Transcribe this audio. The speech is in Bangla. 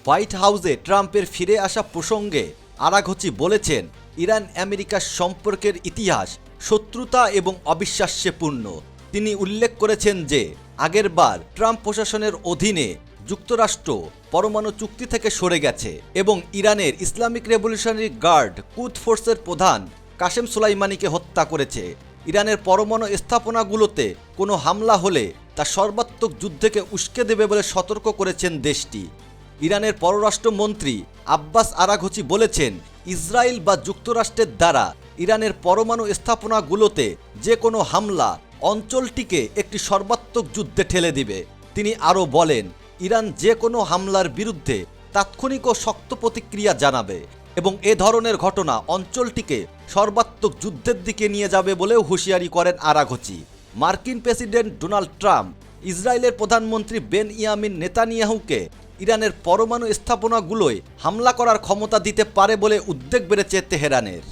হোয়াইট হাউসে ট্রাম্পের ফিরে আসা প্রসঙ্গে আরাঘচি বলেছেন, ইরান আমেরিকার সম্পর্কের ইতিহাস শত্রুতা এবং অবিশ্বাস্যে পূর্ণ। তিনি উল্লেখ করেছেন যে আগেরবার ট্রাম্প প্রশাসনের অধীনে যুক্তরাষ্ট্র পরমাণু চুক্তি থেকে সরে গেছে এবং ইরানের ইসলামিক রেভলিউশনারি গার্ড কুদ ফোর্সের প্রধান কাসেম সুলাইমানিকে হত্যা করেছে। ইরানের পরমাণু স্থাপনাগুলোতে কোনো হামলা হলে তা সর্বাত্মক যুদ্ধকে উস্কে দেবে বলে সতর্ক করেছেন দেশটি। ইরানের পররাষ্ট্রমন্ত্রী আব্বাস আরাঘচি বলেছেন, ইসরায়েল বা যুক্তরাষ্ট্রের দ্বারা ইরানের পরমাণু স্থাপনাগুলোতে যে কোনো হামলা অঞ্চলটিকে একটি সর্বাত্মক যুদ্ধে ঠেলে দিবে। তিনি আরও বলেন, ইরান যে কোনো হামলার বিরুদ্ধে তাৎক্ষণিক ও শক্ত প্রতিক্রিয়া জানাবে এবং এ ধরনের ঘটনা অঞ্চলটিকে সর্বাত্মক যুদ্ধের দিকে নিয়ে যাবে বলেও হুঁশিয়ারি করেন আরাঘচি। মার্কিন প্রেসিডেন্ট ডোনাল্ড ট্রাম্প ইসরায়েলের প্রধানমন্ত্রী বেনইয়ামিন নেতানিয়াহুকে ইরানের পরমাণু স্থাপনাগুলোয় হামলা করার ক্ষমতা দিতে পারে বলে উদ্বেগ বেড়েছে তেহরানের।